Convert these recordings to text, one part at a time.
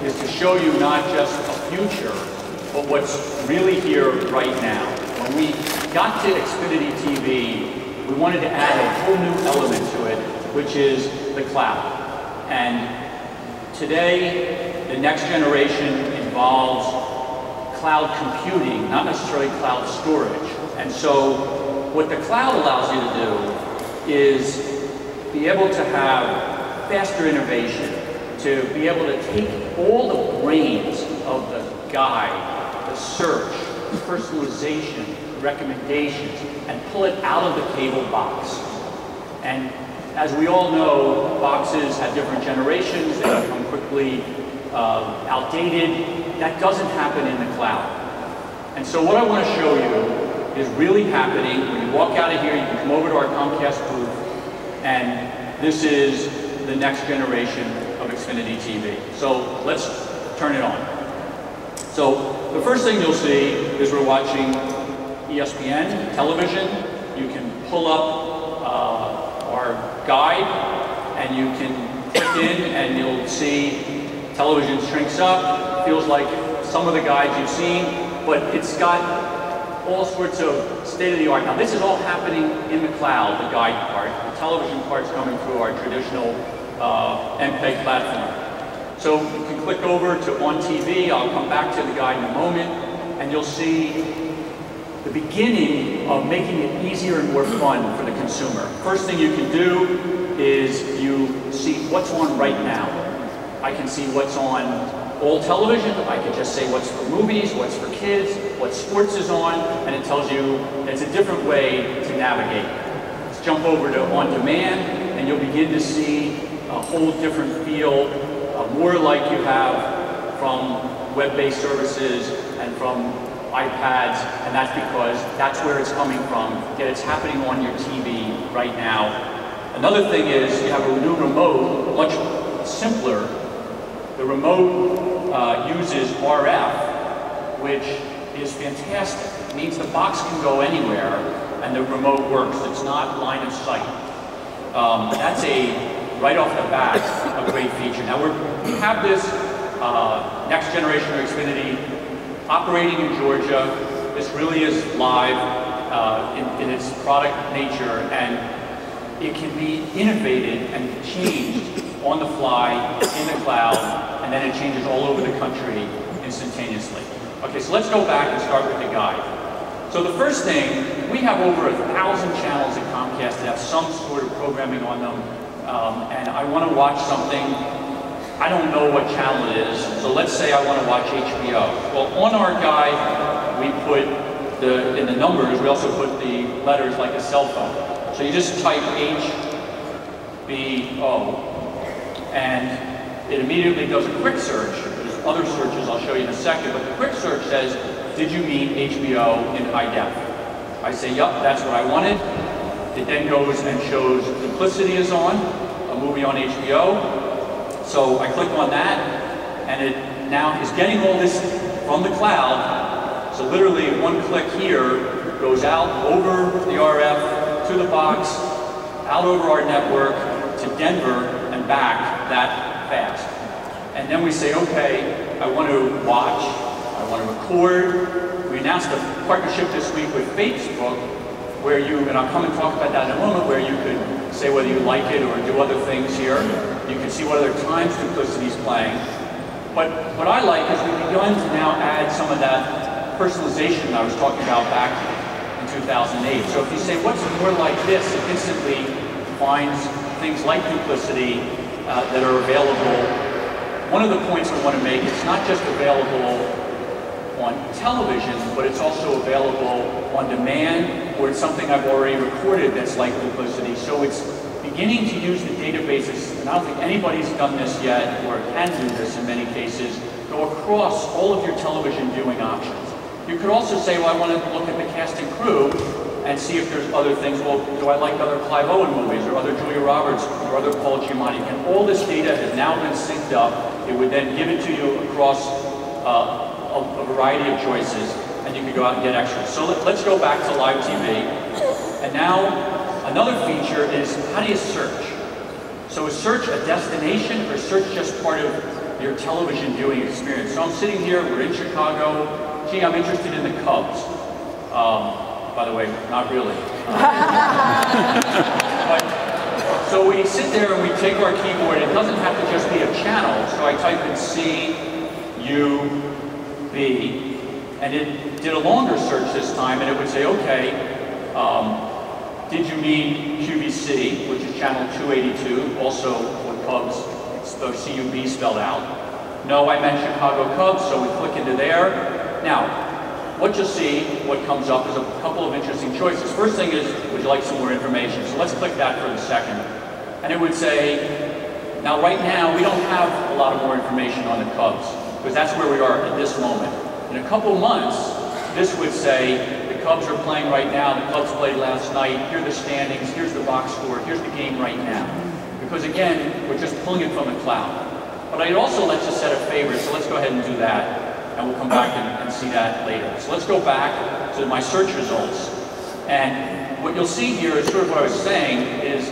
is to show you not just a future, but what's really here right now. When we got to Xfinity TV, we wanted to add a whole new element to it, which is the cloud. And today, the next generation involves cloud computing, not necessarily cloud storage. And so what the cloud allows you to do is be able to have faster innovation, to be able to take all the brains of the guide, the search, personalization, recommendations, and pull it out of the cable box. And as we all know, boxes have different generations, they become quickly outdated. That doesn't happen in the cloud. And so what I want to show you is really happening. When you walk out of here, you can come over to our Comcast booth, and this is the next generation of Xfinity TV. So let's turn it on. So the first thing you'll see is we're watching ESPN television. You can pull up our guide, and you can click in, and you'll see television shrinks up. Feels like some of the guides you've seen, but it's got all sorts of state-of-the-art. Now, this is all happening in the cloud, the guide part. The television part's coming through our traditional MPEG platform. So you can click over to On TV. I'll come back to the guide in a moment, and you'll see the beginning of making it easier and more fun for the consumer. First thing you can do is you see what's on right now. I can see what's on all television. I can just say what's for movies, what's for kids, what sports is on, and it tells you it's a different way to navigate. Let's jump over to On Demand, and you'll begin to see a whole different feel, more like you have from web-based services and from iPads, and that's because that's where it's coming from, yet it's happening on your TV right now. Another thing is you have a new remote, much simpler. The remote uses RF, which is fantastic. It means the box can go anywhere and the remote works. It's not line of sight. That's right off the bat, a great feature. Now we have this next generation of Xfinity operating in Georgia. This really is live in its product nature, and it can be innovated and changed on the fly, in the cloud, and then it changes all over the country instantaneously. Okay, so let's go back and start with the guide. So the first thing, we have over 1,000 channels at Comcast that have some sort of programming on them, and I want to watch something. I don't know what channel it is, so let's say I want to watch HBO. Well, on our guide, we put in the numbers, we also put the letters like a cell phone. So you just type HBO, and it immediately does a quick search. There's other searches I'll show you in a second, but the quick search says, did you mean HBO in high def? I say, yup, that's what I wanted. It then goes and shows Duplicity is on, a movie on HBO. So I click on that, and it now is getting all this from the cloud. So literally one click here goes out over the RF to the box, out over our network to Denver and back that fast. And then we say, okay, I want to watch, I want to record. We announced a partnership this week with Facebook where you, and I'll come and talk about that in a moment, where you could say whether you like it or do other things here. You can see what other times Duplicity is playing. But what I like is we've begun to now add some of that personalization that I was talking about back in 2008. So if you say, what's more like this, it instantly finds things like Duplicity that are available. One of the points I want to make, it's not just available on television, but it's also available on demand, or it's something I've already recorded that's like Duplicity. So it's beginning to use the databases, and I don't think anybody's done this yet, or can do this in many cases, go across all of your television viewing options. You could also say, well, I want to look at the cast and crew and see if there's other things. Well, do I like other Clive Owen movies, or other Julia Roberts, or other Paul Giamatti? And all this data has now been synced up. It would then give it to you across a variety of choices, and you could go out and get extras. So let's go back to live TV. And now, another feature is, how do you search? So is search a destination, or is search just part of your television viewing experience. So I'm sitting here, we're in Chicago. Gee, I'm interested in the Cubs. By the way, not really. So we sit there and we take our keyboard. It doesn't have to just be a channel. So I type in C, U, B, and it did a longer search this time, and it would say, okay, did you mean QVC, which is channel 282, also with Cubs, so CUB spelled out. No, I meant Chicago Cubs, so we click into there. Now, what you'll see, what comes up is a couple of interesting choices. First thing is, would you like some more information? So let's click that for the second. And it would say, now right now, we don't have a lot of more information on the Cubs, because that's where we are at this moment. In a couple months, this would say, the Cubs are playing right now, the Cubs played last night, here are the standings, here's the box score, here's the game right now. Because again, we're just pulling it from the cloud. But it also lets us set a favorite, so let's go ahead and do that, and we'll come back and see that later. So let's go back to my search results. And what you'll see here is sort of what I was saying is,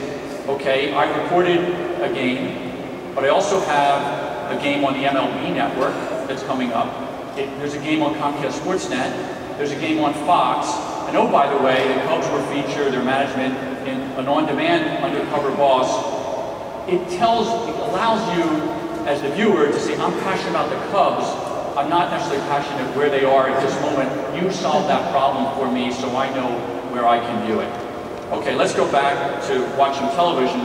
okay, I recorded a game, but I also have a game on the MLB network that's coming up. There's a game on Comcast Sportsnet, there's a game on Fox, and oh, by the way, the Cubs were featured, their management, in an on-demand undercover boss. It allows you, as the viewer, to say, I'm passionate about the Cubs, I'm not necessarily passionate where they are at this moment. You solved that problem for me, so I know where I can view it. Okay, let's go back to watching television.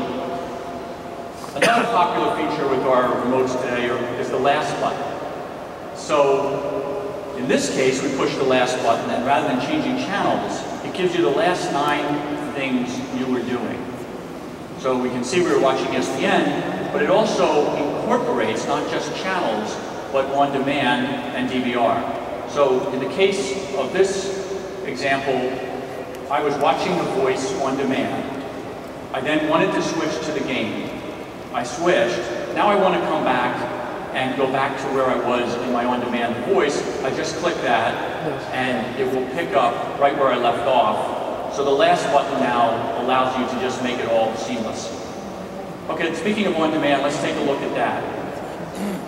Another popular feature with our remotes today is the last button. So, in this case, we push the last button, and rather than changing channels, it gives you the last 9 things you were doing. So we can see we were watching ESPN, but it also incorporates not just channels, but on-demand and DVR. So in the case of this example, I was watching The Voice on demand. I then wanted to switch to the game. I switched. Now I want to come back and go back to where I was in my on-demand Voice. I just click that, and it will pick up right where I left off. So the last button now allows you to just make it all seamless. Okay, speaking of on-demand, let's take a look at that.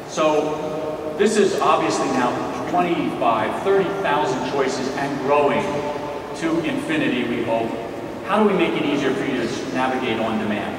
So this is obviously now 25, 30,000 choices and growing to infinity, we hope. How do we make it easier for you to navigate on demand?